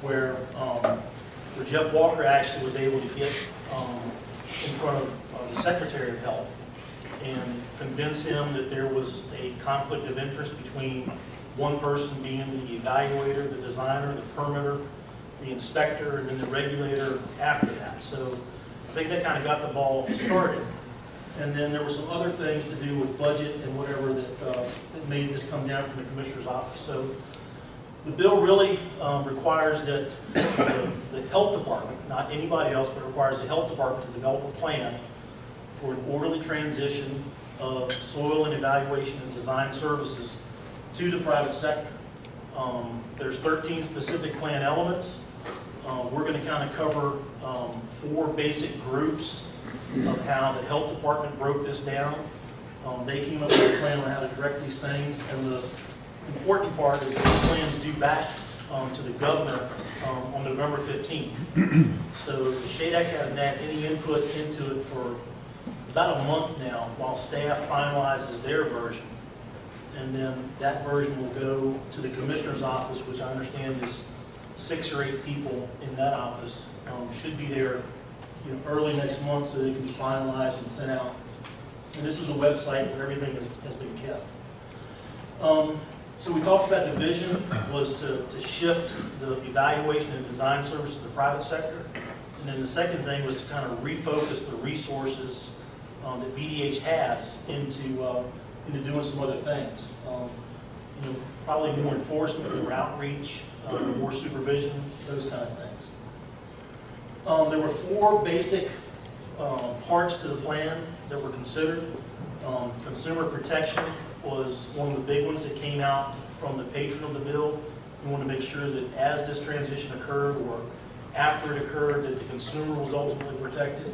where Jeff Walker actually was able to get in front of the Secretary of Health and convince him that there was a conflict of interest between one person being the evaluator, the designer, the permitter, the inspector, and then the regulator after that. So I think that kind of got the ball started. And then there were some other things to do with budget and whatever that made this come down from the Commissioner's office. So the bill really requires that the Health Department, not anybody else, but requires the Health Department to develop a plan for an orderly transition of soil and evaluation and design services to the private sector. There's 13 specific plan elements. We're going to kind of cover 4 basic groups of how the Health Department broke this down. They came up with a plan on how to direct these things, and the important part is that the plan is due back to the governor on November 15th. So the SHADE Act hasn't had any input into it for about a month now while staff finalizes their version. And then that version will go to the Commissioner's office, which I understand is 6 or 8 people in that office. Should be there early next month so they can be finalized and sent out. And this is a website where everything has been kept. So we talked about the vision was to shift the evaluation and design service to the private sector. And then the second thing was to kind of refocus the resources that VDH has into doing some other things. Probably more enforcement, more outreach, more supervision, those kind of things. There were 4 basic parts to the plan that were considered. Consumer protection was one of the big ones that came out from the patron of the bill. We want to make sure that as this transition occurred or after it occurred that the consumer was ultimately protected,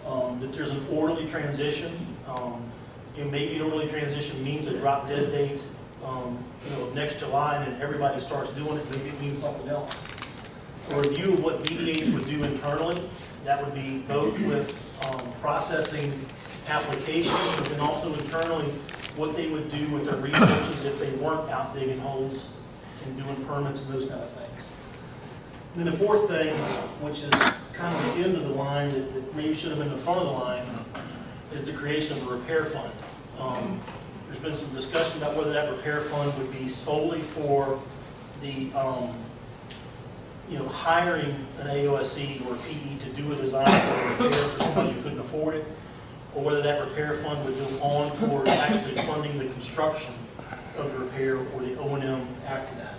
that there's an orderly transition. Maybe an orderly transition means a drop dead date next July and then everybody starts doing it. Maybe it means something else. A review of what VDH would do internally. That would be both with processing applications and also internally what they would do with their resources if they weren't out digging holes and doing permits and those kind of things. And then the 4th thing, which is kind of the end of the line that maybe should have been the front of the line, is the creation of a repair fund. There's been some discussion about whether that repair fund would be solely for the hiring an AOSE or a PE to do a design or a repair for somebody who couldn't afford it, or whether that repair fund would go on toward actually funding the construction of the repair or the O&M after that.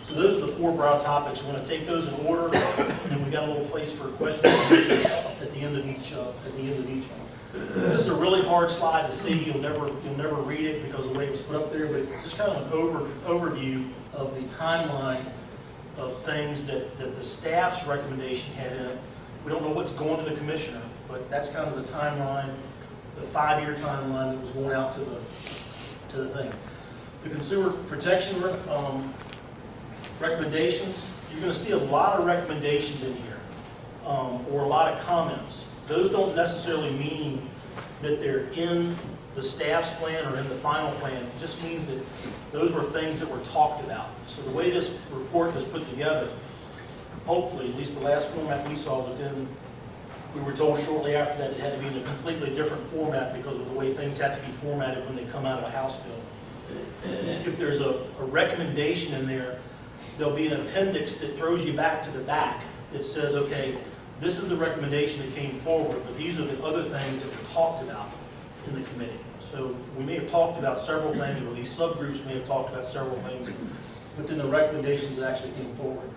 So those are the 4 broad topics. We're going to take those in order, and then we've got a little place for questions at the end of each one. This is a really hard slide to see. You'll never read it because of the way it was put up there, but just kind of an overview of the timeline of things that the staff's recommendation had in it. We don't know what's going to the Commissioner, but that's kind of the timeline, the 5-year timeline that was going out to the thing. The consumer protection recommendations, you're going to see a lot of recommendations in here, or a lot of comments. Those don't necessarily mean that they're in the staff's plan or in the final plan. It just means that those were things that were talked about. So the way this report was put together, hopefully, at least the last format we saw, but then we were told shortly after that it had to be in a completely different format because of the way things had to be formatted when they come out of a House bill. If there's a recommendation in there, there'll be an appendix that throws you back to the back that says, okay, this is the recommendation that came forward, but these are the other things that were talked about in the committee. So we may have talked about several things, or these subgroups may have talked about several things, but then the recommendations that actually came forward.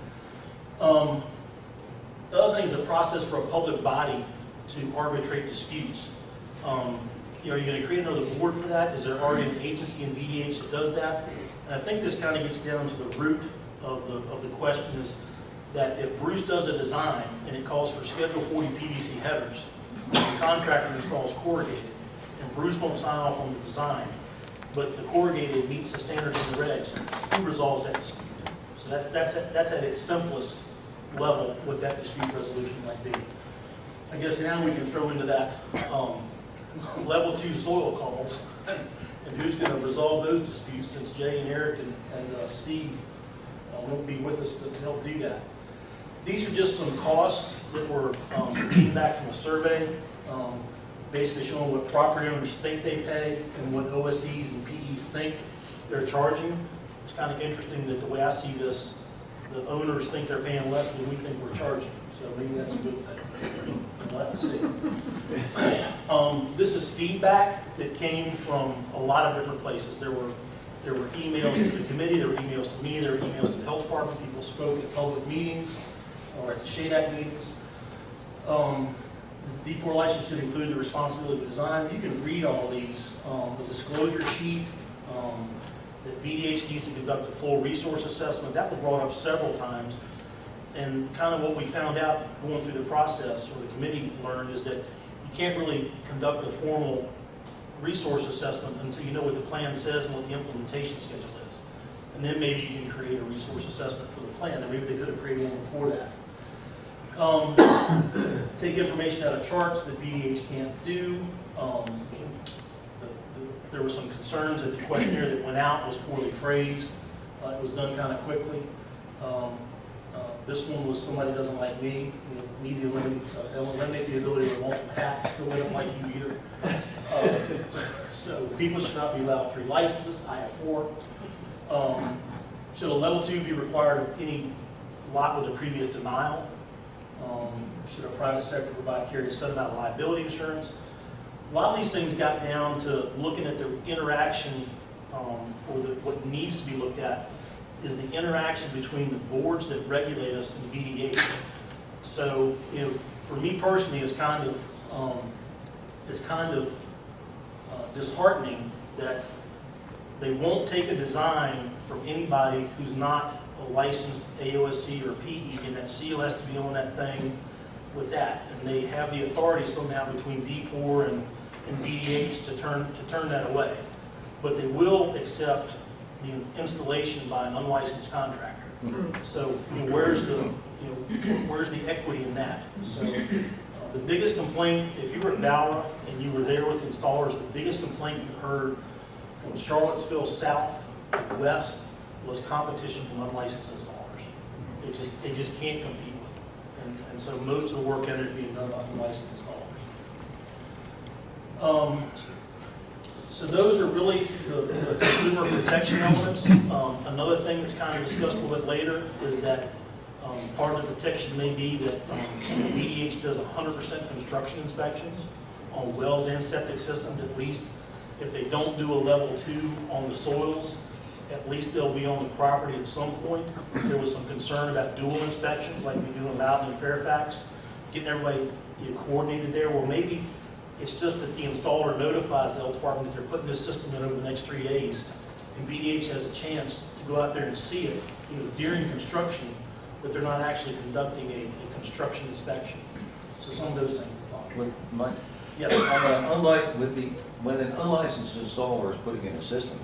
The other thing is a process for a public body to arbitrate disputes. Are you going to create another board for that? Is there already an agency in VDH that does that? And I think this kind of gets down to the root of the question is that if Bruce does a design and it calls for Schedule 40 PVC headers, the contractor installs corrugated, and Bruce won't sign off on the design, but the corrugated meets the standards of the regs, who resolves that dispute? So that's at its simplest level what that dispute resolution might be. I guess now we can throw into that level 2 soil calls and who's going to resolve those disputes, since Jay and Eric and Steve won't be with us to help do that. These are just some costs that were came back from a survey, basically showing what property owners think they pay and what OSEs and PEs think they're charging. It's kind of interesting that the way I see this, the owners think they're paying less than we think we're charging. So maybe that's a good thing. We'll have to see. This is feedback that came from a lot of different places. There were emails to the committee, there were emails to me, there were emails to the health department, people spoke at public meetings or at the SHADAC meetings. The D4 license should include the responsibility of design. You can read all these. The disclosure sheet, that VDH needs to conduct a full resource assessment. That was brought up several times. And kind of what we found out going through the process, or the committee learned, is that you can't really conduct a formal resource assessment until you know what the plan says and what the implementation schedule is. And then maybe you can create a resource assessment for the plan, and maybe they could have created one before that. Take information out of charts that VDH can't do. There were some concerns that the questionnaire that went out was poorly phrased. It was done kind of quickly. This one was somebody doesn't like me. Need to eliminate the ability to wear multiple hats. Still don't like you either. So people should not be allowed 3 licenses. I have 4. Should a level 2 be required of any lot with a previous denial? Should a private sector provide carrier a set amount of liability insurance? A lot of these things got down to looking at the interaction, or what needs to be looked at is the interaction between the boards that regulate us and VDH. So, for me personally, it's kind of disheartening that they won't take a design from anybody who's not a licensed AOSC or PE, and that CO has to be on that thing with that. And they have the authority somehow between D4 and VDH to turn that away. But they will accept the installation by an unlicensed contractor. So where's the equity in that? So the biggest complaint, if you were at Valra and you were there with installers, the biggest complaint you heard from Charlottesville south to west was competition from unlicensed installers. They just can't compete with it. And so most of the work ended up being done by unlicensed installers. So those are really the consumer protection elements. Another thing that's kind of discussed a little bit later is that part of the protection may be that VDH does 100% construction inspections on wells and septic systems. At least if they don't do a level 2 on the soils, at least they'll be on the property at some point. There was some concern about dual inspections like we do in Loudon and Fairfax, getting everybody coordinated there. Well, maybe it's just that the installer notifies the health department that they're putting this system in over the next 3 days, and VDH has a chance to go out there and see it, during construction, but they're not actually conducting a construction inspection. So some of those things apply. Mike? Yes. When an unlicensed installer is putting in a system,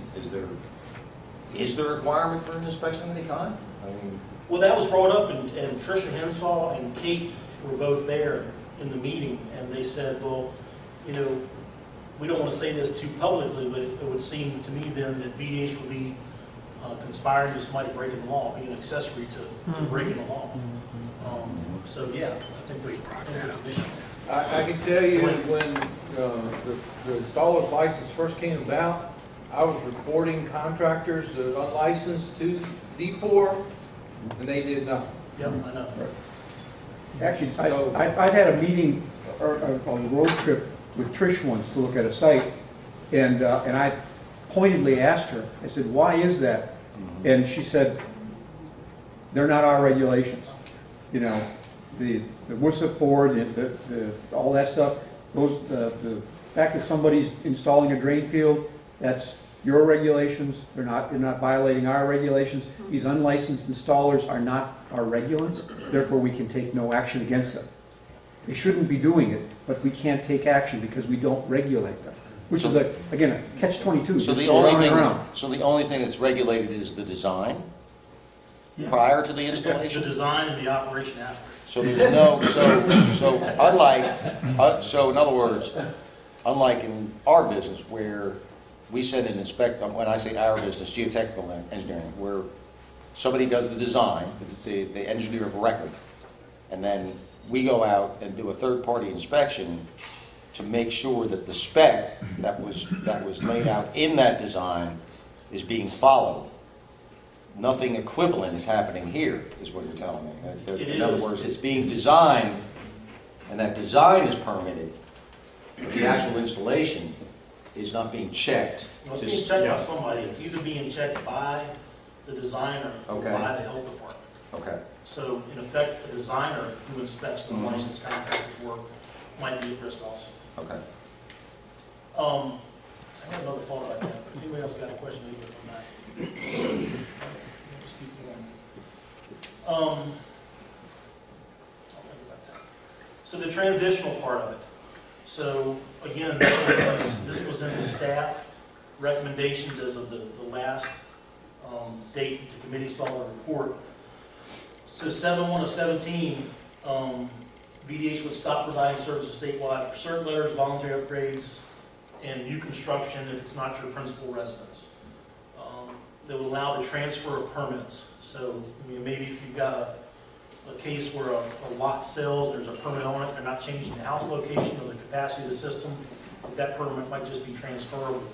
is there a requirement for an inspection of any kind? Well, that was brought up, and Tricia Henshaw and Kate were both there in the meeting, and they said, well, we don't want to say this too publicly, but it would seem to me then that VDH would be conspiring with somebody breaking the law, being an accessory to breaking the law. So yeah, I think there's an issue. I can tell you when the installer's license first came about, I was reporting contractors that are unlicensed to D4, and they did nothing. Yep, I know. Actually, I had a meeting on a road trip with Trish once to look at a site, and I pointedly asked her, I said, why is that? And she said, they're not our regulations. The WSIP board, all that stuff, the fact that somebody's installing a drain field, that's your regulations. They're not violating our regulations. These unlicensed installers are not our regulants, therefore we can take no action against them. They shouldn't be doing it, but we can't take action because we don't regulate them. Which is, again, a catch-22. So the only thing that's regulated is the design prior to the installation? The design and the operation after. So there's no, so in other words, unlike in our business where we send an inspector, when I say our business, geotechnical engineering, where somebody does the design, the engineer of record, and then we go out and do a third-party inspection to make sure that the spec that was laid out in that design is being followed. Nothing equivalent is happening here, is what you're telling me. In other words, it's being designed, and that design is permitted, but the actual installation is not being checked. Well, it's being checked by somebody. It's either being checked by the designer or Okay. by the health department. Okay. So in effect, the designer who inspects the licensed contractor's work might be at risk also. Okay. I have another thought about that, but if anybody else got a question, maybe on that. Just keep going. I'll think about that. So the transitional part of it. So again, this was in the staff recommendations as of the last date that the committee saw the report. So 7/1 of 17, VDH would stop providing services statewide for cert letters, voluntary upgrades, and new construction if it's not your principal residence. They would allow the transfer of permits. So maybe if you've got a case where a lot sells, there's a permit on it, they're not changing the house location or the capacity of the system, that permit might just be transferable,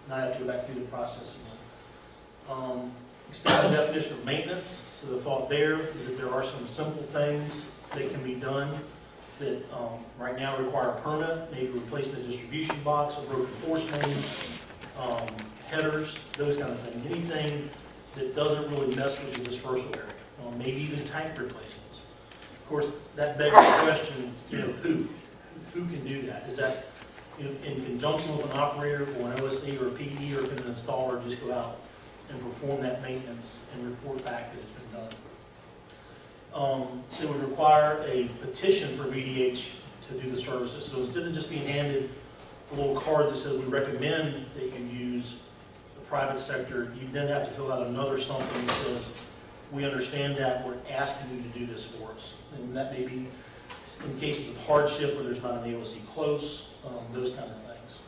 not have to go back through the process again. Expand the definition of maintenance. So the thought there is that there are some simple things that can be done that right now require a permit, maybe replacing a distribution box, a broken force main, headers, those kind of things. Anything that doesn't really mess with the dispersal area. Maybe even tank replacements. Of course, that begs the question, who can do that? Is that in conjunction with an operator or an OSC or a PD, or can an installer just go out and perform that maintenance and report back that it's been done? It would require a petition for VDH to do the services. So instead of just being handed a little card that says we recommend that you use the private sector, you then have to fill out another something that says, we understand that, we're asking you to do this for us. And that may be in cases of hardship where there's not an AOC close, those kind of things.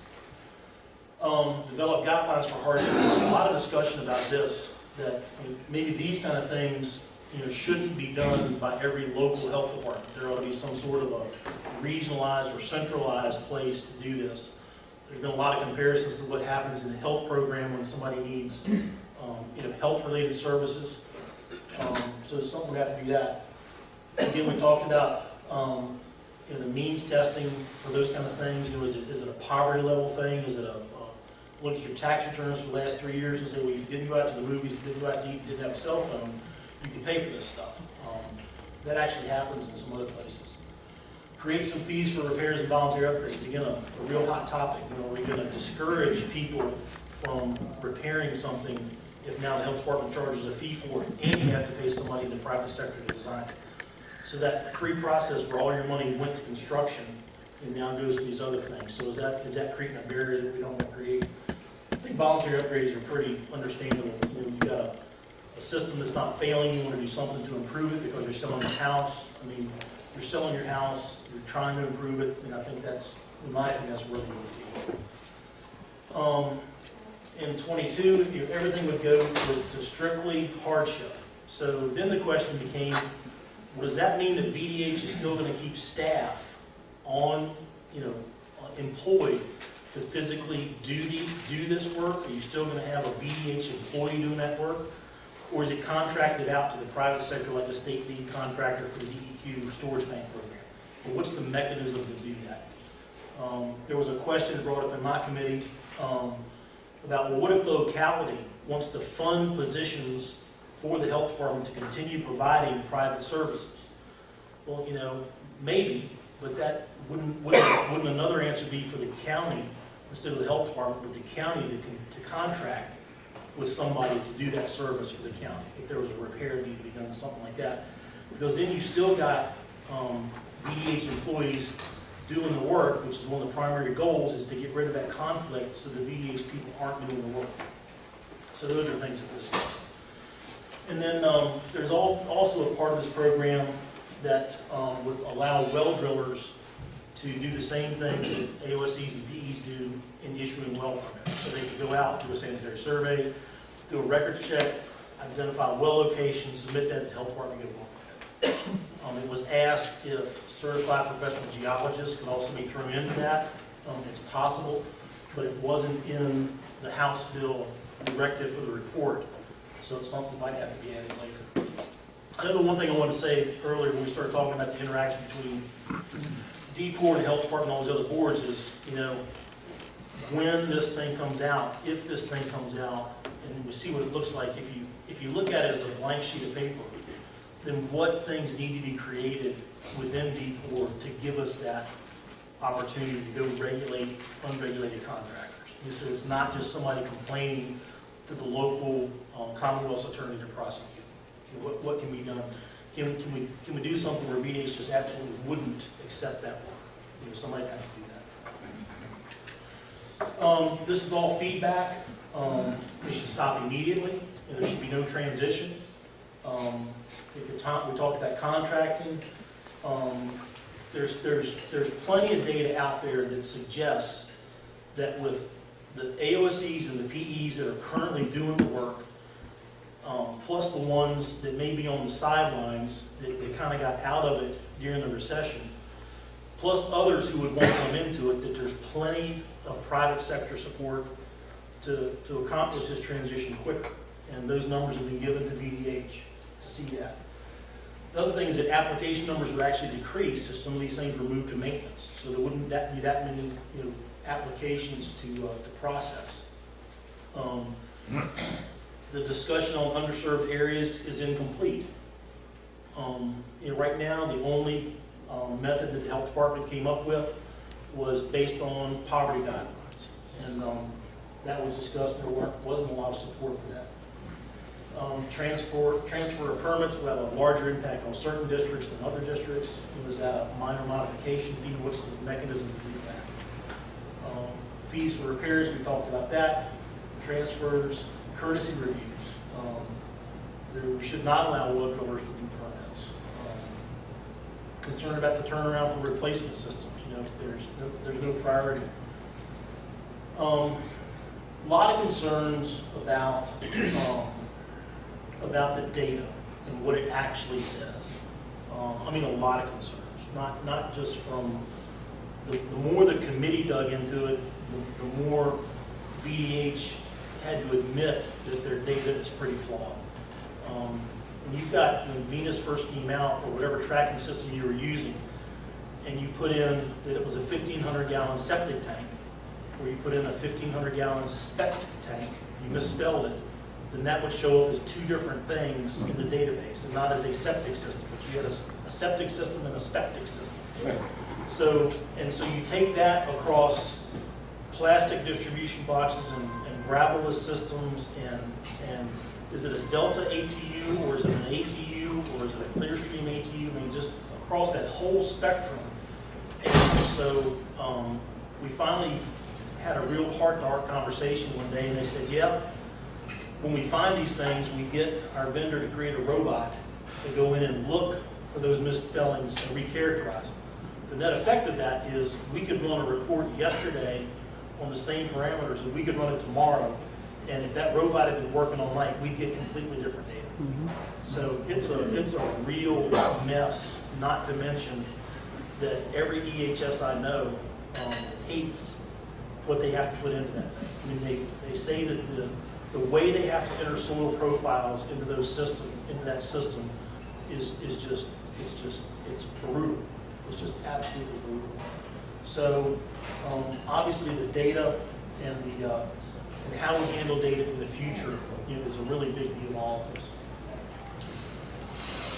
Develop guidelines for hardship. There's a lot of discussion about this, that maybe these kind of things shouldn't be done by every local health department. There ought to be some sort of a regionalized or centralized place to do this. There's been a lot of comparisons to what happens in the health program when somebody needs health-related services. So it's something we have to do that. Again, we talked about the means testing for those kind of things. Is it a poverty level thing? Is it look at your tax returns for the last 3 years and say, well, if you didn't go out to the movies, didn't go out to eat, didn't have a cell phone, you can pay for this stuff. That actually happens in some other places. Create some fees for repairs and voluntary upgrades. Again, a real hot topic. Are we going to discourage people from repairing something if now the health department charges a fee for it and you have to pay somebody in the private sector to design it? So that free process where all your money went to construction and now goes to these other things. So is that creating a barrier that we don't want to create? I think voluntary upgrades are pretty understandable. You've got a system that's not failing, you want to do something to improve it because you're selling your house. You're selling your house, you're trying to improve it, and I think that's, in my opinion, that's worthy of a fee. In 22, everything would go to strictly hardship. So then the question became, well, does that mean that VDH is still going to keep staff on, employed to physically do this work? Are you still going to have a VDH employee doing that work? Or is it contracted out to the private sector like a state lead contractor for the DEQ storage bank program? Well, what's the mechanism to do that? There was a question brought up in my committee about, well, what if the locality wants to fund positions for the health department to continue providing private services? Well, maybe, but that wouldn't another answer be for the county instead of the health department, but the county to contract with somebody to do that service for the county if there was a repair that needed to be done, something like that. Because then you still got VDH employees doing the work, which is one of the primary goals, is to get rid of that conflict so the VDH people aren't doing the work. So those are things that discuss. And then there's also a part of this program that would allow well drillers to do the same thing that AOSCs and PEs do in issuing well permits. So they could go out, do a sanitary survey, do a records check, identify well locations, submit that to the health department, get a well permit. It was asked if certified professional geologists could also be thrown into that. It's possible, but it wasn't in the House bill directive for the report, so it's something that might have to be added later. I know the one thing I wanted to say earlier when we started talking about the interaction between DPOR, the Health Department, and all those other boards is, you know, when this thing comes out, if this thing comes out, and we see what it looks like, if you look at it as a blank sheet of paper, then what things need to be created within DPOR to give us that opportunity to go regulate unregulated contractors. And so it's not just somebody complaining to the local Commonwealth's attorney to prosecute. What can be done? Can we do something where VDH just absolutely wouldn't accept that work? You know, somebody has to do that. This is all feedback. It should stop immediately, and there should be no transition. We talked about contracting. There's plenty of data out there that suggests that with the AOSEs and the PEs that are currently doing the work, plus the ones that may be on the sidelines, that kind of got out of it during the recession, plus others who would want to come into it, that there's plenty of private sector support to accomplish this transition quicker. And those numbers have been given to VDH to see that. The other thing is that application numbers would actually decrease if some of these things were moved to maintenance. So there wouldn't be that many, you know, applications to process. The discussion on underserved areas is incomplete. You know, right now, the only method that the health department came up with was based on poverty guidelines, and that was discussed. There wasn't a lot of support for that. Transfer of permits will have a larger impact on certain districts than other districts. Was that a minor modification fee? What's the mechanism to do that? Fees for repairs, we talked about that. Transfers, courtesy reviews. We should not allow oil drillers to do permits. Concern about the turnaround for replacement systems. You know, if there's no priority. A lot of concerns about the data and what it actually says. I mean, a lot of concerns. Not just from the more the committee dug into it, the more VDH had to admit that their data is pretty flawed. When you've got, when Venus first came out, or whatever tracking system you were using, and you put in that it was a 1,500-gallon septic tank, or you put in a 1,500-gallon spect tank, you misspelled it, then that would show up as two different things in the database, and not as a septic system. But you had a septic system and a spectic system. So you take that across plastic distribution boxes and gravelless systems, and is it a Delta ATU, or is it an ATU, or is it a Clearstream ATU? I mean, just across that whole spectrum. And so we finally had a real heart-to-heart conversation one day, and they said, yeah, when we find these things, we get our vendor to create a robot to go in and look for those misspellings and recharacterize them. The net effect of that is we could run a report yesterday on the same parameters, and we could run it tomorrow, and if that robot had been working all night, we'd get completely different data. So it's a real mess, not to mention that every EHS I know hates what they have to put into that thing. I mean, they say that the way they have to enter soil profiles into that system is just brutal. It's just absolutely brutal. So obviously the data and how we handle data in the future, you know, is a really big deal in all of this.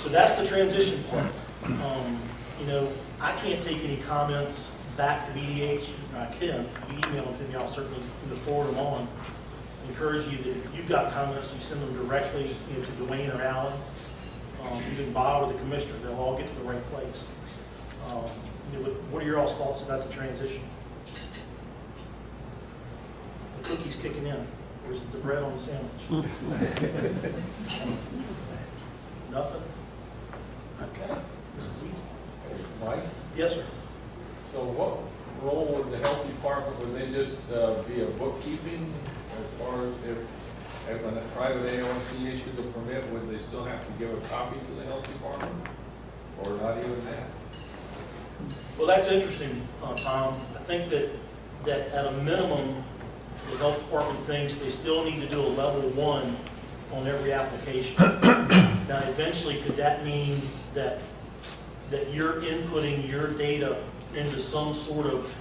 So that's the transition part. You know, I can't take any comments back to VDH. I can. If you email them to me, I'll certainly forward them on. Encourage you that if you've got comments, you send them directly, you know, to Dwayne or Alan. You can Bob or the commissioner. They'll all get to the right place. You know, what are your all's thoughts about the transition? The cookie's kicking in. Or is it the bread on the sandwich? Nothing? Okay. This is easy. Mike? Yes, sir. So what role would the health department, would they just be a bookkeeping as far as if when a private AOC issued the permit, would they still have to give a copy to the health department? or not even that. Well, that's interesting, Tom. I think that at a minimum, the health department thinks they still need to do a level 1 on every application. Now, eventually, could that mean that you're inputting your data into some sort of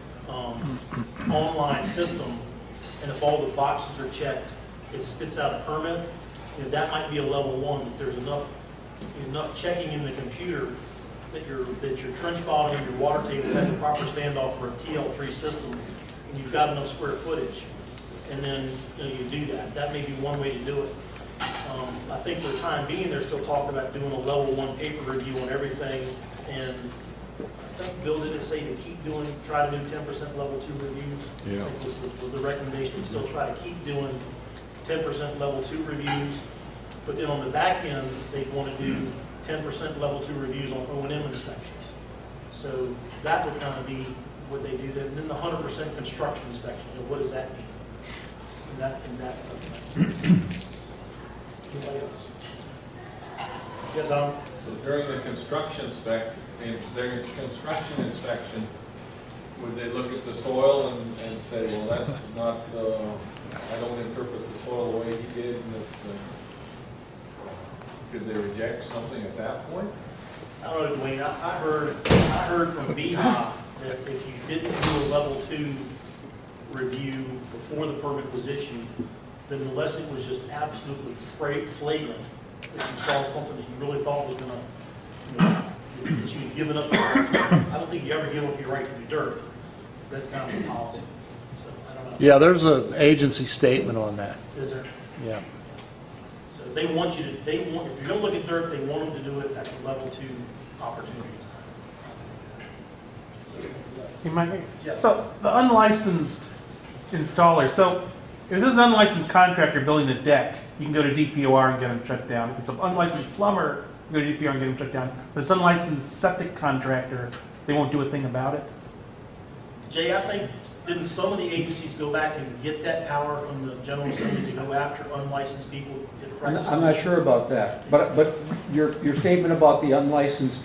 online system, and if all the boxes are checked, it spits out a permit? You know, that might be a level 1, that there's enough checking in the computer that your trench bottom and your water table have the proper standoff for a TL3 system, and you've got enough square footage, and then you do that. That may be one way to do it. I think for the time being, they're still talking about doing a level 1 paper review on everything, and I think Bill did say to try to do 10% level 2 reviews. Yeah. I think was the recommendation, to still try to keep doing 10% level 2 reviews, but then on the back end, they want to do 10% level 2 reviews on O&M inspections. So that would kind of be what they do. And then the 100% construction inspection, what does that mean? In that. Anybody else? Yeah, Tom? So during the construction inspection, would they look at the soil and say, well, that's not, I don't interpret the soil the way he did, and could they reject something at that point? I don't know, Dwayne. I heard from VHA that if you didn't do a level 2 review before the permit was issued, then unless it was just absolutely flagrant, that you saw something that you really thought was going to, that you had given up. I don't think you ever give up your right to do dirt. That's kind of the policy. So I don't know. Yeah, there's an agency statement on that. Is there? Yeah. So they want you to. If you're going to look at dirt, they want them to do it at the level 2 opportunity. You might. Yes. So the unlicensed installer. So if there's an unlicensed contractor building a deck, you can go to DPOR and get them shut down. If it's an unlicensed plumber, you go to DPOR and get them shut down. But it's an unlicensed septic contractor, they won't do a thing about it. Jay, I think, didn't some of the agencies go back and get that power from the General Assembly to go after unlicensed people? I'm not sure about that, but your statement about the unlicensed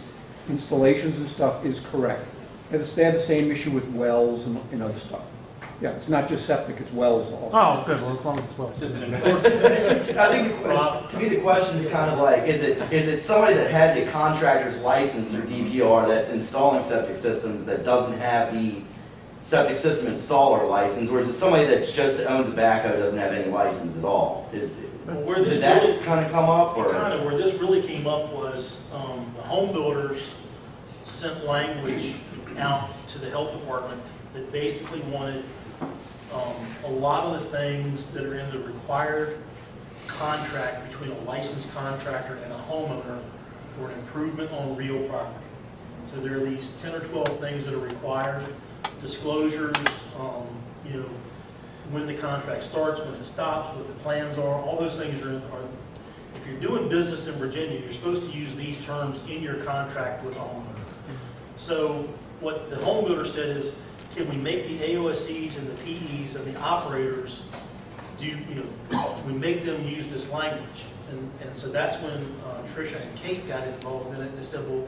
installations and stuff is correct. They have the same issue with wells and other stuff. Yeah, it's not just septic, it's wells also. Oh, good. Well, as long as it's well. I think to me the question is kind of like, is it somebody that has a contractor's license through DPR that's installing septic systems that doesn't have the septic system installer license, or is it somebody that just owns a backhoe, doesn't have any license at all? Did that kind of come up? Or? Kind of where this really came up was the home builders sent language out to the health department that basically wanted a lot of the things that are in the required contract between a licensed contractor and a homeowner for an improvement on real property. So there are these 10 or 12 things that are required, disclosures, when the contract starts, when it stops, what the plans are, all those things are if you're doing business in Virginia, you're supposed to use these terms in your contract with a homeowner. So what the home builder said is, can we make the AOSEs and the PEs and the operators can we make them use this language? And so that's when Tricia and Kate got involved in it, and they said, well,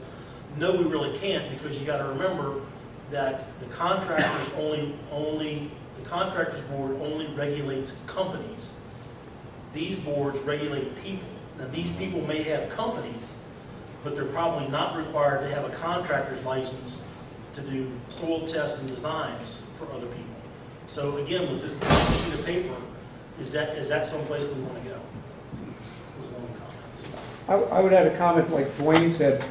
no, we really can't, because you got to remember that the contractors the contractors board only regulates companies. These boards regulate people. Now these people may have companies, but they're probably not required to have a contractor's license to do soil tests and designs for other people. So again, with this sheet of paper, is that someplace we want to go? Was one of the comments. I would add a comment like Dwayne said,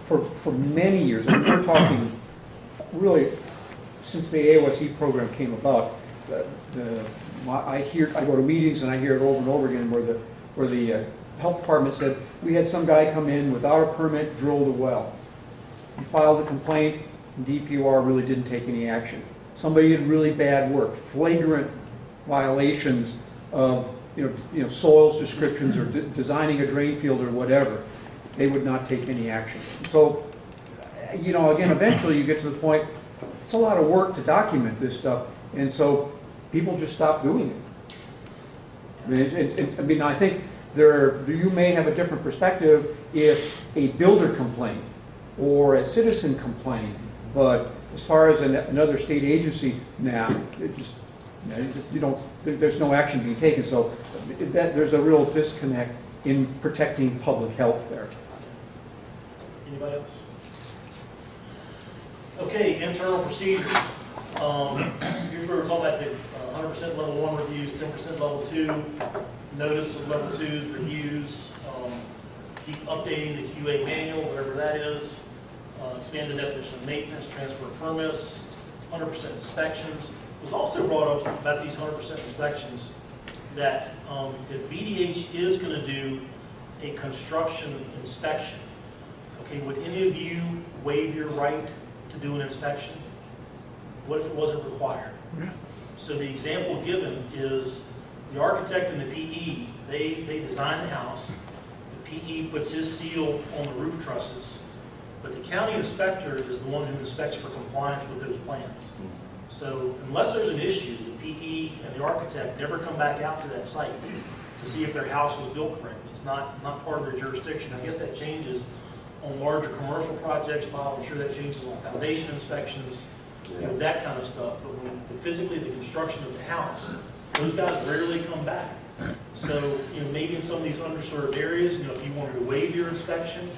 for many years, and we're talking really since the AOSE program came about, I go to meetings and I hear it over and over again where the health department said, we had some guy come in without a permit, drilled a well. He filed a complaint, and DPR really didn't take any action. Somebody did really bad work, flagrant violations of soils descriptions or designing a drain field or whatever. They would not take any action. So, again, eventually you get to the point, it's a lot of work to document this stuff, and so people just stop doing it. I think you may have a different perspective if a builder complaint or a citizen complain. But as far as another state agency, now, you don't, there's no action being taken. So there's a real disconnect in protecting public health there. Anybody else? Okay, internal procedures. Here's where we're talking about the 100% level 1 reviews, 10% level 2, notice of level 2's reviews, keep updating the QA manual, whatever that is, expand the definition of maintenance, transfer of permits, 100% inspections. It was also brought up about these 100% inspections that if VDH is going to do a construction inspection, okay, would any of you waive your right to do an inspection? What if it wasn't required? Yeah. So the example given is the architect and the PE, they design the house. The PE puts his seal on the roof trusses, but the county inspector is the one who inspects for compliance with those plans. So unless there's an issue, the PE and the architect never come back out to that site to see if their house was built correctly. It's not part of their jurisdiction. I guess that changes on larger commercial projects, Bob. I'm sure that changes on foundation inspections, that kind of stuff. But when physically the construction of the house, those guys rarely come back. So, maybe in some of these underserved areas, if you wanted to waive your inspection,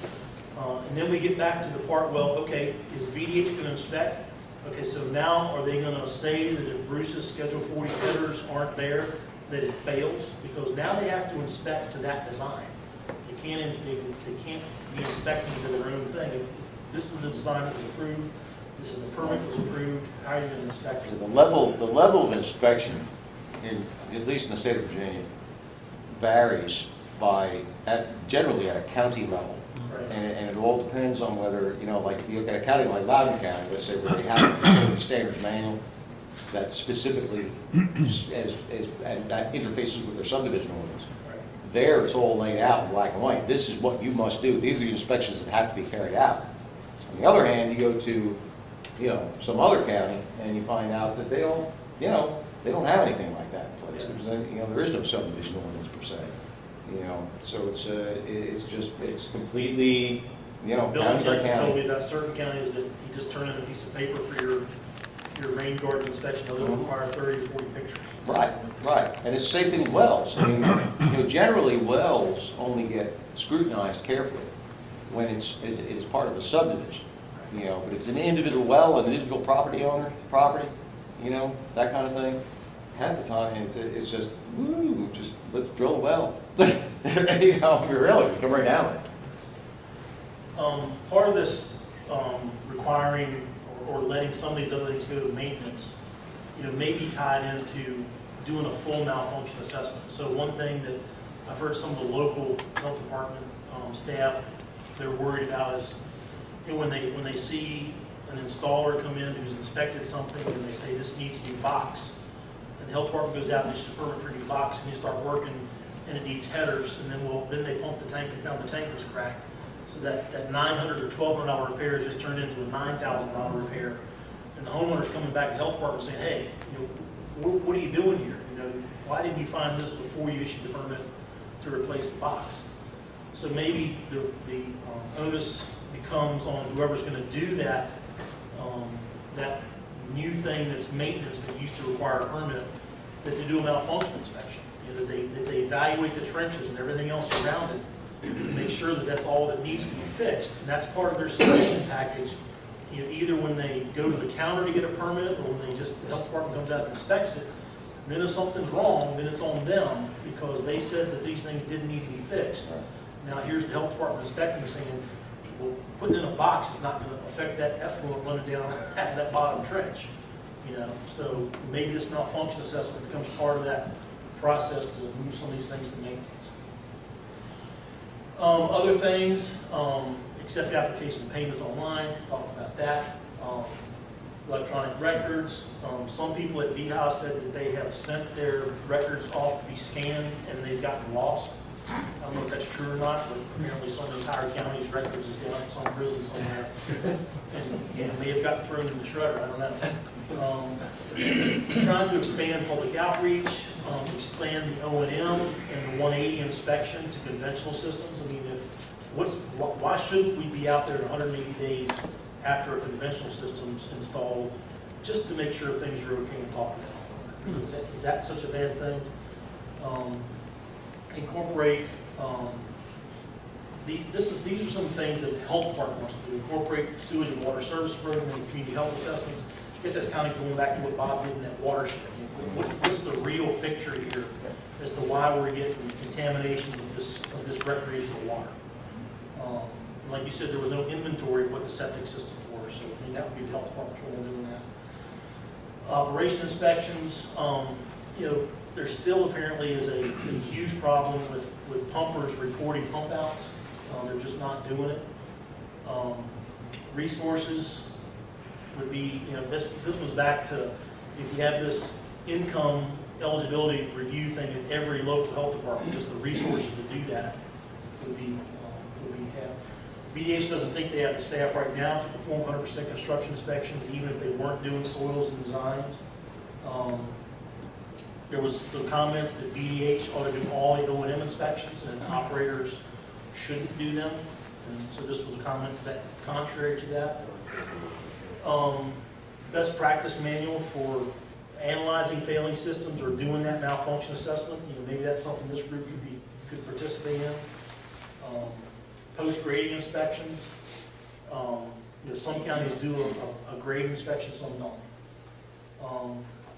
and then we get back to the part, well, okay, is VDH going to inspect? Okay, so now are they going to say that if Bruce's Schedule 40 headers aren't there, that it fails? Because now they have to inspect to that design. They can't be inspecting to their own thing. If this is the design that was approved, this is the permit that was approved, how are you going to inspect it? The level of inspection, at least in the state of Virginia, varies generally at a county level. Right. And it all depends on whether, like if you look at a county like Loudoun County, let's say, where they have a facility standards manual that specifically that interfaces with their subdivision ordinance. Right. There, it's all laid out in black and white. This is what you must do. These are the inspections that have to be carried out. On the other hand, you go to, some other county, and you find out that they don't have anything like that in place. There is no subdivision ordinance per se. So it's completely, Bill county by told county. me about certain counties that you just turn in a piece of paper for your rain garden inspection. Those require 30 or 40 pictures. Right. And it's the same thing with wells. I mean, generally wells only get scrutinized carefully when it's part of a subdivision. But if it's an individual well, an individual property owner, that kind of thing, half the time it's just, let's drill a well. Really, come right down it. Part of this requiring or letting some of these other things go to maintenance, may be tied into doing a full malfunction assessment. So one thing that I've heard some of the local health department staff, they're worried about is, when they see an installer come in who's inspected something and they say this needs to be boxed, and the health department goes out and issues a permit for a new box, and you start working and it needs headers, and then they pump the tank and found the tank was cracked. So that $900 or $1,200 repair is just turned into a $9,000 repair. And the homeowner's coming back to the health department saying, hey, what are you doing here? Why didn't you find this before you issued the permit to replace the box? So maybe the onus becomes on whoever's going to do that new thing that's maintenance that used to require a permit, that they do a malfunction inspection. That they evaluate the trenches and everything else around it, make sure that that's all that needs to be fixed. And that's part of their submission package. Either when they go to the counter to get a permit, or when the health department comes out and inspects it. And then if something's wrong, then it's on them, because they said that these things didn't need to be fixed. Now here's the health department inspecting, saying, well, putting in a box is not going to affect that effluent running down that bottom trench. So maybe this malfunction assessment becomes part of that process to move some of these things to maintenance. Other things, accept the application of payments online, talked about that. Electronic records. Some people at VHA said that they have sent their records off to be scanned and they've gotten lost. I don't know if that's true or not, but apparently some entire county's records is down in some prison somewhere. And may have gotten thrown in the shredder, I don't know. Trying to expand public outreach, expand the O&M and the 180 inspection to conventional systems. I mean, if why shouldn't we be out there in 180 days after a conventional system's installed, just to make sure things are okay and talk to them? Is that such a bad thing? Incorporate, these are some things that the health department wants to do. Incorporate sewage and water service program and community health assessments. I guess that's kind of going back to what Bob did in that watershed. What's the real picture here as to why we're getting contamination of this recreational water? Like you said, there was no inventory of what the septic systems were, so I mean, that would be the health department's role in doing that. Operation inspections, there still apparently is a huge problem with pumpers reporting pump outs. They're just not doing it. Resources would be, this was back to, if you have this income eligibility review thing at every local health department, just the resources to do that would be have. BDH doesn't think they have the staff right now to perform 100% construction inspections, even if they weren't doing soils and designs. There was some comments that BDH ought to do all the O&M inspections and operators shouldn't do them. And so this was a comment that contrary to that. Best practice manual for analyzing failing systems or doing that malfunction assessment. Maybe that's something this group could participate in. Post-grading inspections. Some counties do a grade inspection, some don't.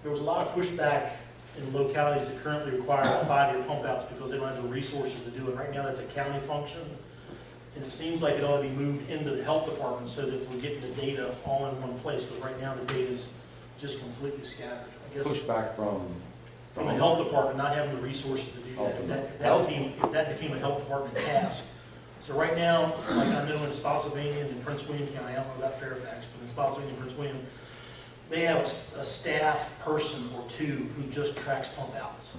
There was a lot of pushback in localities that currently require 5-year pump outs because they don't have the resources to do it. Right now that's a county function. And it seems like it ought to be moved into the health department so that we're getting the data all in one place, because right now the data is just completely scattered. I guess Pushback from the health department not having the resources to do that. If that became a health department task. So right now, like I know in Spotsylvania and in Prince William County, I don't know about Fairfax, but in Spotsylvania and Prince William, they have a staff person or two who just tracks pump outs.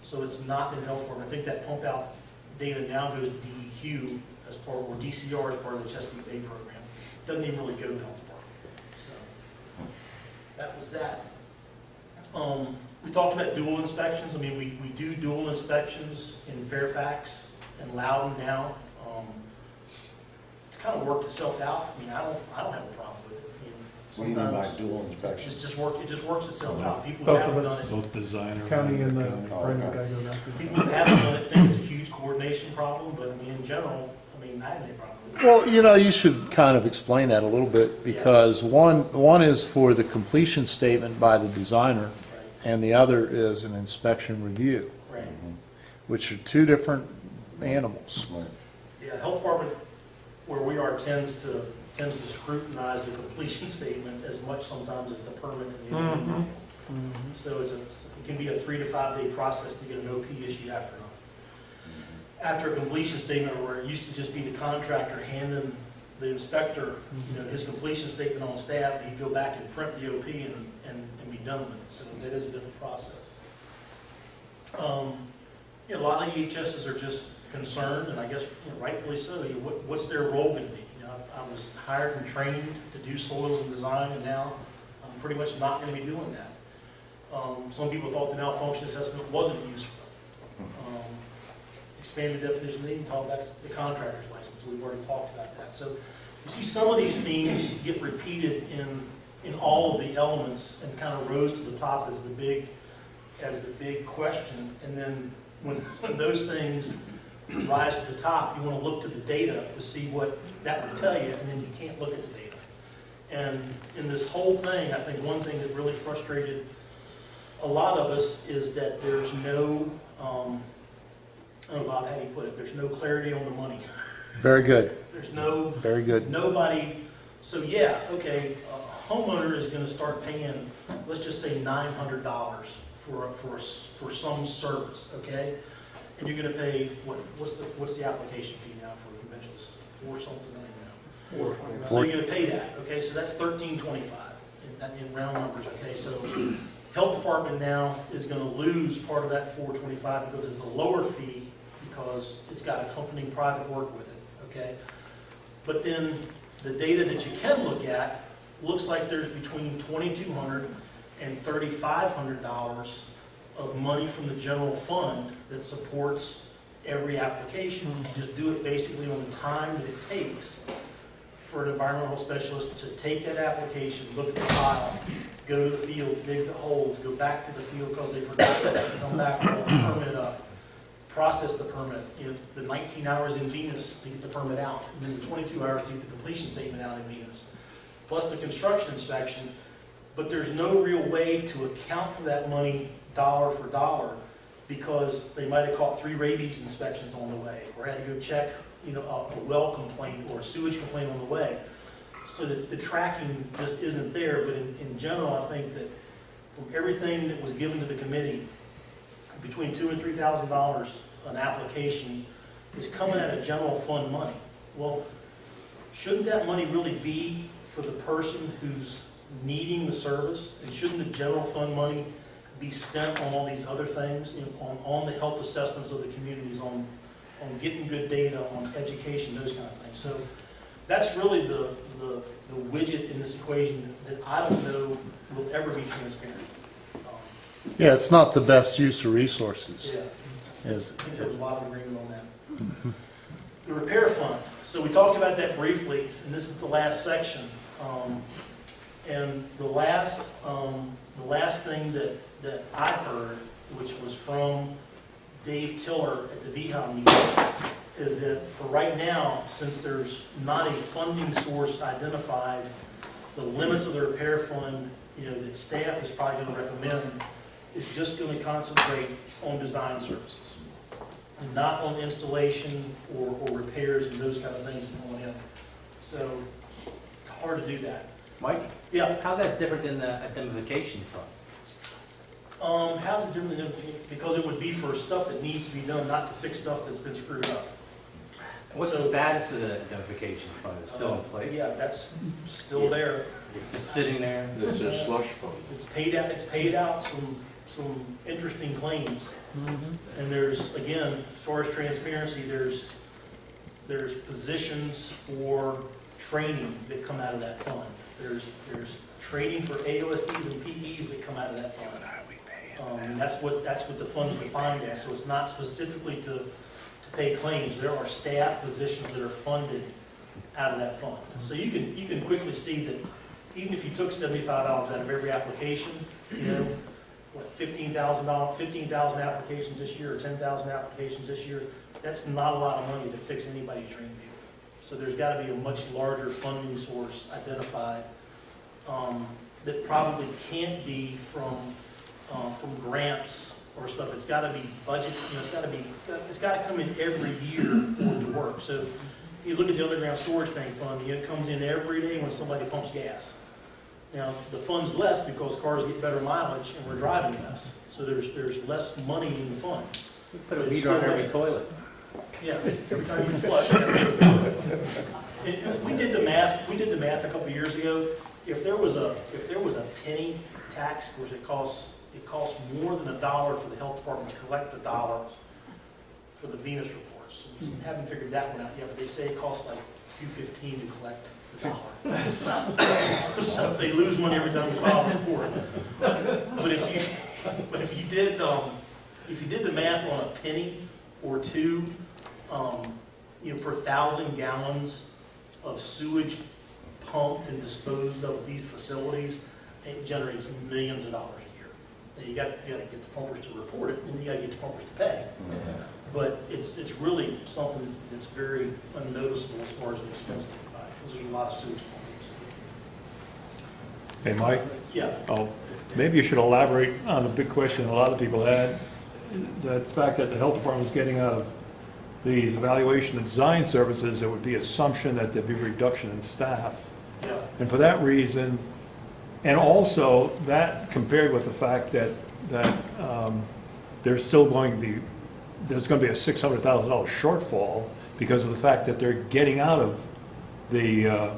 So it's not in the health department. I think that pump out data now goes to DEQ as part, or DCR as part of the Chesapeake Bay program. Doesn't even really go to the health department. So that was that. We talked about dual inspections. I mean, we do dual inspections in Fairfax and Loudon now. It's kind of worked itself out. I mean, I don't have a problem with it. What do you mean by dual inspections? It just works itself out. People who Both haven't of done us. it, Both designer. County and the Okay. people who haven't done it think it's a huge coordination problem, but I mean, in general, I mean, I have no problem with it. Well, you should kind of explain that a little bit, because one is for the completion statement by the designer, and the other is an inspection review, Right. which are two different animals. Right. Yeah, the health department, where we are, tends to scrutinize the completion statement as much sometimes as the permit and the O&M. So it can be a 3 to 5 day process to get an OP issued after a completion statement, where it used to just be the contractor handing the inspector, his completion statement on staff, he'd go back and print the OP and be done with it. So that is a different process. A lot of EHSs are just concerned, and I guess rightfully so. What's their role going to be? I was hired and trained to do soils and design, and now I'm pretty much not going to be doing that. Some people thought the malfunction assessment wasn't useful. Expanded definition, they even talk about the contractor's license, so we've already talked about that. So you see some of these themes get repeated in all of the elements and kind of rose to the top as the big question. And then when those things rise to the top, you want to look to the data to see what that would tell you, and then you can't look at the data. And in this whole thing, I think one thing that really frustrated a lot of us is that there's no, I don't know, Bob, how do you put it? There's no clarity on the money. Very good, There's no, very good. nobody, so yeah, okay, a homeowner is going to start paying, let's just say $900 for some service, okay? And you're going to pay, what's the application fee now for a conventional system? $4 something, I don't know. So you're going to pay that, okay? So that's $13.25 in round numbers, okay? So health department now is going to lose part of that $4.25 because it's a lower fee because it's got accompanying private work with it, okay? But then the data that you can look at looks like there's between $2,200 and $3,500 of money from the general fund that supports every application. You just do it basically on the time that it takes for an environmental specialist to take that application, look at the file, go to the field, dig the holes, go back to the field because they forgot something, come back, pull the permit up, process the permit, the 19 hours in Venus to get the permit out, and then the 22 hours to get the completion statement out in Venus, plus the construction inspection. But there's no real way to account for that money dollar for dollar because they might have caught 3 rabies inspections on the way or had to go check a well complaint or a sewage complaint on the way. So that the tracking just isn't there. But in general, I think that from everything that was given to the committee, between $2,000 and $3,000 an application is coming out of general fund money. Well, shouldn't that money really be for the person who's needing the service? And shouldn't the general fund money be spent on all these other things, on the health assessments of the communities, on getting good data, on education, those kind of things? So that's really the widget in this equation that I don't know will ever be transparent. Yeah, it's not the best use of resources. Yeah. Is I think there was a lot of agreement on that. The repair fund. So we talked about that briefly, and this is the last section. And the last thing that I heard, which was from Dave Tiller at the VHA meeting, is that for right now, since there's not a funding source identified, the limits of the repair fund, that staff is probably going to recommend is just going to concentrate on design services and not on installation or repairs and those kind of things going in. So it's hard to do that. Mike? Yeah. How's that different than the indemnification fund? How's it different than, because it would be for stuff that needs to be done, not to fix stuff that's been screwed up. What's the status of the indemnification fund? Is it still in place? Yeah, that's still there. Just sitting there? It's a slush fund. It's paid out some interesting claims. And there's, again, as far as transparency, there's positions for training that come out of that fund. There's training for AOSCs and PEs that come out of that fund. And that's what the fund's defined as. So it's not specifically to pay claims. There are staff positions that are funded out of that fund. So you can quickly see that even if you took $75 out of every application, 15,000 applications this year or 10,000 applications this year, that's not a lot of money to fix anybody's drain field. So there's got to be a much larger funding source identified that probably can't be from grants or stuff. It's got to be budget. It's got to come in every year for it to work. So if you look at the underground storage tank fund, it comes in every day when somebody pumps gas. Now the fund's less because cars get better mileage and we're driving less. So there's less money in the fund. Put a meter on every toilet. Yeah, every time you flush. And we did the math a couple of years ago. If there was a penny tax, which it costs more than $1 for the health department to collect the $1 for the Venus reports. We haven't figured that one out yet, but they say it costs like $2.15 to collect the $1. So they lose money every time we file a report. But if you did the math on a penny or two, per 1,000 gallons of sewage pumped and disposed of at these facilities, it generates millions of dollars a year. Now you got to get the pumpers to report it, and you got to get the pumpers to pay. But it's really something that's very unnoticeable as far as the expense to provide, because there's a lot of sewage pumping. Hey, Mike? Yeah. Oh, maybe you should elaborate on a big question a lot of people had, the fact that the health department was getting out of these evaluation and design services, there would be assumption that there'd be reduction in staff. Yeah. And for that reason, and also that compared with the fact that there's going to be a $600,000 shortfall because of the fact that they're getting out of the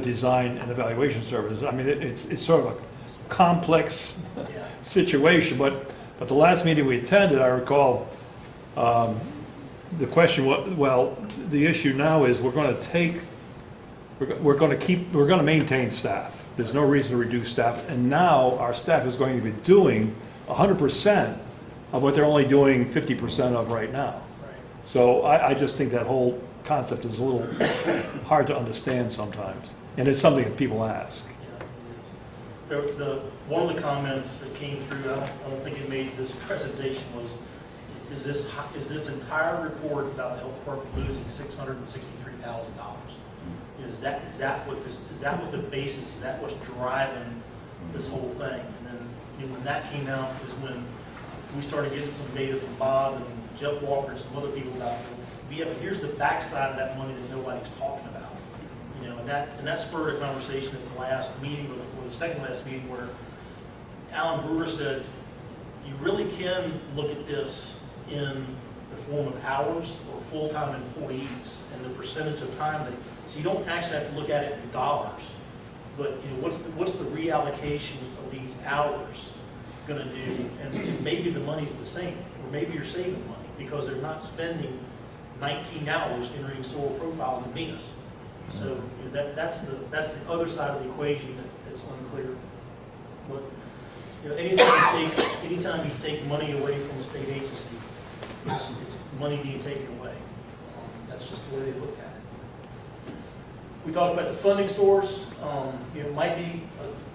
design and evaluation services. I mean, it's sort of a complex situation, but the last meeting we attended, I recall, the question was, well, the issue now is we're going to maintain staff. There's no reason to reduce staff, and now our staff is going to be doing 100% of what they're only doing 50% of right now. Right. So I just think that whole concept is a little hard to understand sometimes, and it's something that people ask. Yeah, it is. One of the comments that came through, I don't think it made this presentation, was, is this entire report about the health department losing $663,000? Is that what the basis, is that what's driving this whole thing? And then, when that came out is when we started getting some data from Bob and Jeff Walker and some other people about, here's the backside of that money that nobody's talking about. And that spurred a conversation at the last meeting, or the second last meeting, where Alan Brewer said, you really can look at this in the form of hours or full-time employees and the percentage of time so you don't actually have to look at it in dollars, but what's the reallocation of these hours going to do? And maybe the money's the same, or maybe you're saving money because they're not spending 19 hours entering soil profiles in Venus. So that's the other side of the equation that's unclear. But anytime you take money away from a state agency, it's money being taken away. That's just the way they look at it. We talked about the funding source. It might be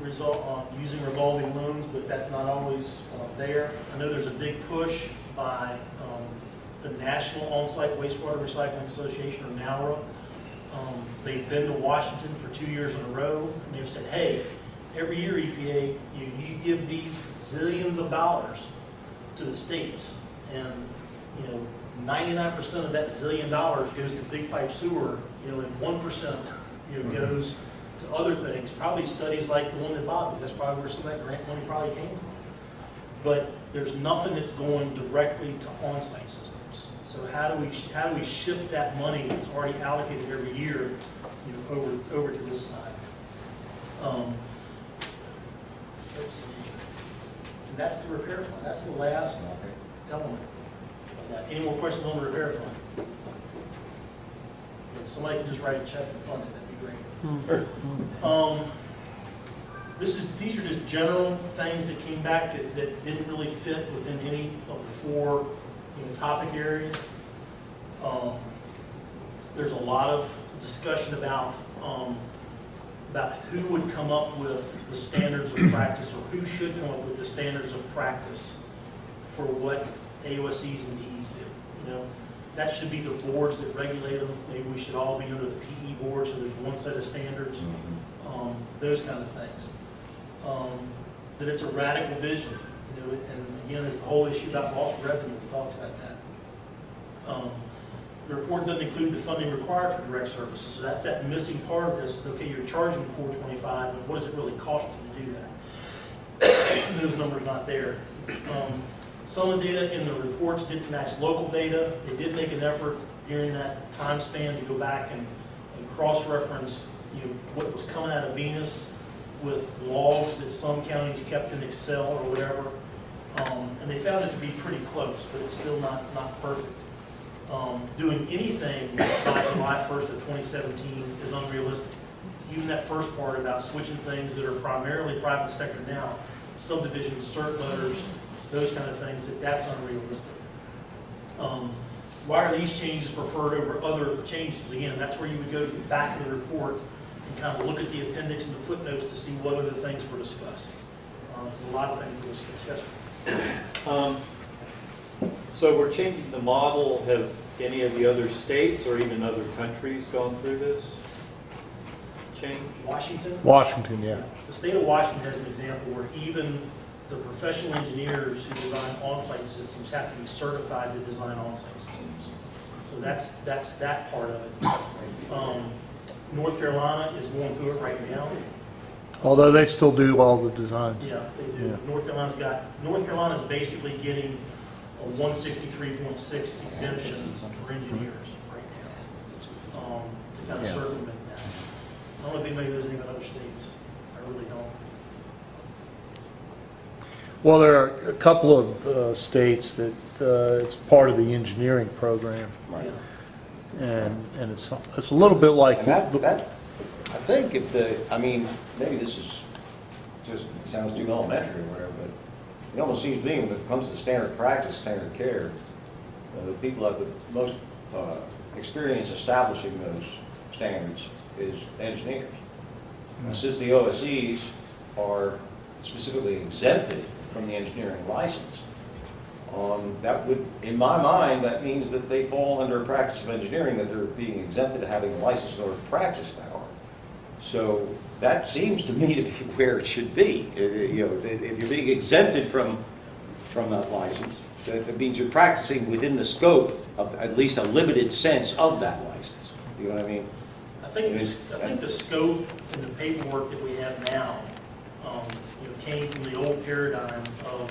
a result on using revolving loans, but that's not always there. I know there's a big push by the National On-Site Wastewater Recycling Association, or NAWRA. They've been to Washington for 2 years in a row, and they've said, hey, every year EPA, you give these zillions of dollars to the states, and 99% of that $1 zillion goes to big pipe sewer, and 1% goes to other things. Probably studies like the one that Bob did. That's probably where some of that grant money probably came from. But there's nothing that's going directly to on-site systems. So how do we shift that money that's already allocated every year, over to this side? Let's see. And that's the repair fund. That's the last element of that. Any more questions on the repair fund? Okay, somebody can just write a check and fund it. That'd be great. These are just general things that came back that didn't really fit within any of the 4 topic areas. There's a lot of discussion about who would come up with the standards of practice, or who should come up with the standards of practice for what AOSEs and DEs do. That should be the boards that regulate them. Maybe we should all be under the PE board, so there's one set of standards. Those kind of things. That it's a radical vision. And again, there's the whole issue about lost revenue. We talked about that. The report doesn't include the funding required for direct services, so that's that missing part of this. Okay, you're charging $425, but what does it really cost you to do that? Those numbers not there. Some of the data in the reports didn't match local data. They did make an effort during that time span to go back and cross-reference what was coming out of Venus with logs that some counties kept in Excel or whatever. And they found it to be pretty close, but it's still not perfect. Doing anything by July 1st of 2017 is unrealistic. Even that first part about switching things that are primarily private sector now, subdivisions, cert letters, those kind of things, that's unrealistic. Why are these changes preferred over other changes? Again, that's where you would go to the back of the report and kind of look at the appendix and the footnotes to see what other things were discussed. There's a lot of things to discuss. Yes, sir. So we're changing the model. Have any of the other states or even other countries gone through this change? Washington, yeah. The state of Washington has an example where even the professional engineers who design on-site systems have to be certified to design on-site systems. So that's that part of it. North Carolina is going through it right now. Although they still do all the designs. Yeah, they do. Yeah. North Carolina's basically getting a 163.6 exemption for engineers right now, to kind of circumvent that. I don't know if anybody knows any other states. I really don't. Well, there are a couple of states that it's part of the engineering program. Right. And it's a little bit like And that, I think maybe this is just, sounds too elementary or whatever, but it almost seems to me when it comes to standard practice, standard care, The people have the most experience establishing those standards is engineers. Since the OSEs are specifically exempted from the engineering license, that would, in my mind, that means that they fall under a practice of engineering, that they're being exempted of having a license in order to practice that art. So that seems to me to be where it should be. You know, if you're being exempted from that license, that means you're practicing within the scope of at least a limited sense of that license. You know what I mean? I think the scope and the paperwork that we have now, you know, came from the old paradigm of,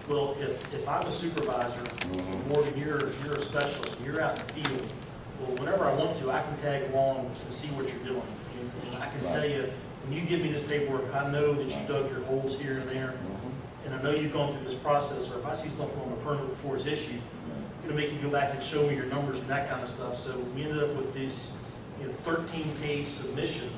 well, if I'm a supervisor, Morgan, you're a specialist, and you're out in the field, well, whenever I want to, I can tag along and see what you're doing. And I can tell you, when you give me this paperwork, I know that you dug your holes here and there, and I know you've gone through this process, or if I see something on a permit before it's issued, I'm going to make you go back and show me your numbers and that kind of stuff. So we ended up with this, you know, 13-page submission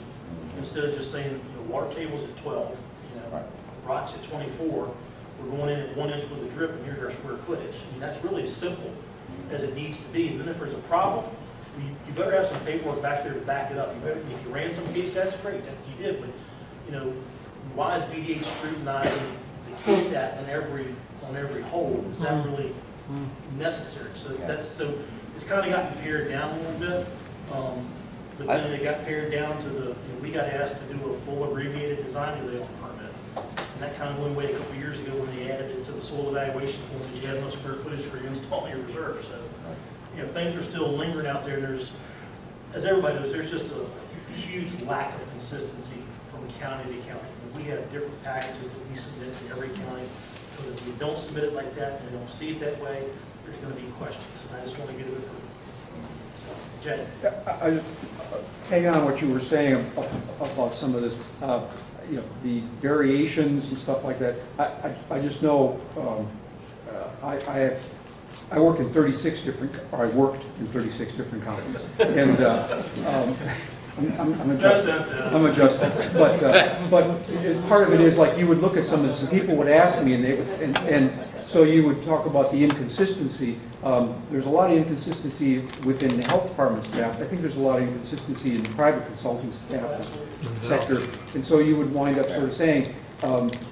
instead of just saying, you know, water table's at 12, you know, rocks at 24. We're going in at 1 inch with a drip, and here's our square footage. I mean, that's really as simple as it needs to be. And then if there's a problem, you better have some paperwork back there to back it up. You better, if you ran some KSATs, great, that you did. But you know, why is VDH scrutinizing the KSAT on every hole? Is that really necessary? So it's kind of gotten pared down a little bit. But then it got pared down to the, you know, we got asked to do a full abbreviated design layout permit. And that kind of went away a couple of years ago when they added it to the soil evaluation form that you had no square footage for you installing your reserve. So, you know, things are still lingering out there. And there's, as everybody knows, there's just a huge lack of consistency from county to county. And we have different packages that we submit to every county. Because if we don't submit it like that and they don't see it that way, there's going to be questions. And I just want to get it approved. So, Jay. I just hang on what you were saying about some of this, you know, the variations and stuff like that. I just know I work in 36 different, or I worked in 36 different companies, and I'm adjusted. But part of it is like you would look at some of this, and people would ask me, and so you would talk about the inconsistency. There's a lot of inconsistency within the health department staff. I think there's a lot of inconsistency in the private consulting staff sector, and so you would wind up sort of saying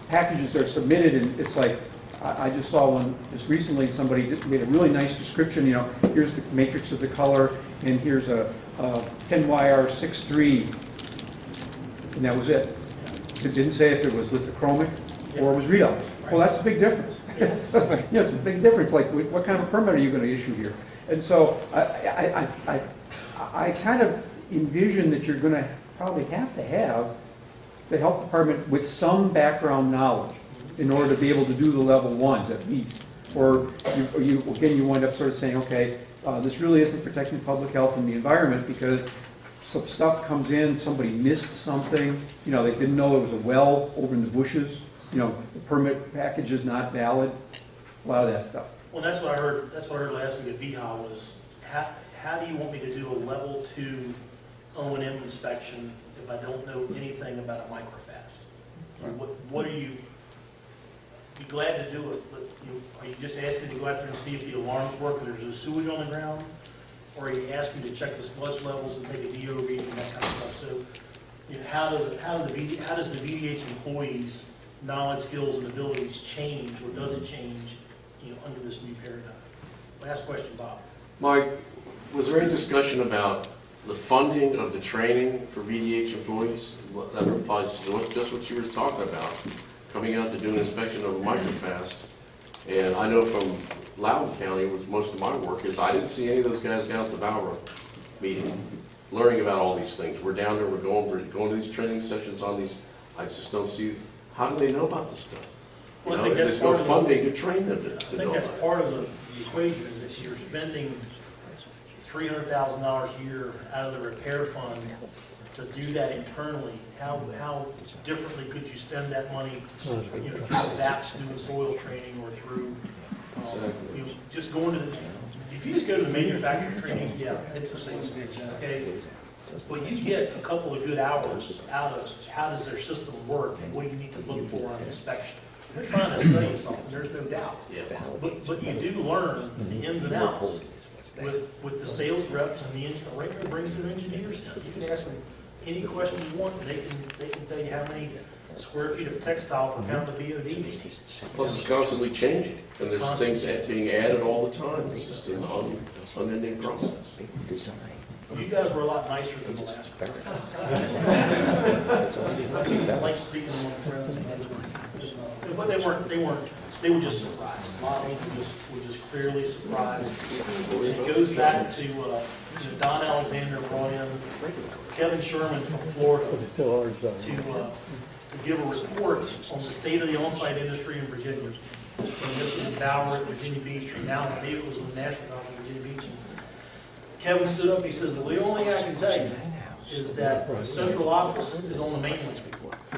packages are submitted, and it's like I just saw one just recently. Somebody just made a really nice description. You know, here's the matrix of the color, and here's a 10YR63, and that was it. It didn't say if it was lithochromic or it was readout. Well, that's a big difference. It's a big difference. Like, what kind of permit are you going to issue here? And so I kind of envision that you're going to probably have to have the health department with some background knowledge in order to be able to do the level ones at least. Or you wind up sort of saying, okay, this really isn't protecting public health and the environment because some stuff comes in, somebody missed something, you know, they didn't know it was a well over in the bushes, you know, the permit package is not valid, a lot of that stuff. Well, that's what I heard. That's what I heard last week at VHA was, how do you want me to do a level 2 O&M inspection if I don't know anything about a microfast? Right. What are you? Be glad to do it, but are you just asking to go out there and see if the alarms work and there's no sewage on the ground, or are you asking to check the sludge levels and take a DO reading and that kind of stuff? So, you know, how does the VDH employees' knowledge, skills, and abilities change, or does it change, you know, under this new paradigm? Last question, Bob. Mike, was there any discussion about the funding of the training for VDH employees? That applies to just what you were talking about, coming out to do an inspection of a microfast. And I know from Loudoun County, which most of my work is, I didn't see any of those guys down at the Valra meeting learning about all these things. We're down there, we're going to these training sessions on these. I just don't see, how do they know about this stuff? Well, I think that's there's no funding to train them to I think know that's about part of the equation, is that you're spending $300,000 a year out of the repair fund to do that internally. How differently could you spend that money, you know, through VAPS doing soils training, or through you know, just going to the, if you just go to the manufacturer's training, yeah, it's the same thing, okay? But you get a couple of good hours out of how does their system work and what do you need to look for on inspection. they're trying to sell you something, there's no doubt. Yeah. But you do learn the ins and outs with the sales reps and the engineer brings their engineers in. You can ask them any question you want, and they can tell you how many square feet of textile per pound of BOD needs. Plus, it's constantly changing, and there's things being added all the time. It's just an unending process. You guys were a lot nicer than the last one. I like speaking to my friends. But they were just surprised. A lot of them were just clearly surprised. And it goes back to, Don Alexander brought in Kevin Sherman from Florida to give a report on the state of the on-site industry in Virginia. And this was in Bower at Virginia Beach, or now David was with the National Conference at Virginia Beach. And Kevin stood up, he says, the only thing I can tell you is that the central office is on the mainland.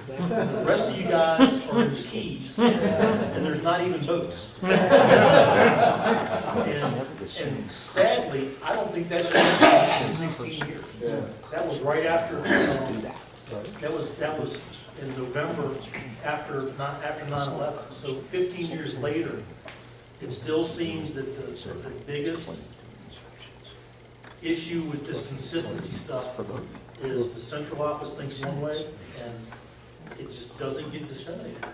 The rest of you guys are in the Keys, and there's not even boats. And sadly, I don't think that's changed in 16 years. That was right after, that was in November after 9/11. So 15 years later, it still seems that the biggest issue with this consistency stuff is the central office thinks one way, and it just doesn't get disseminated.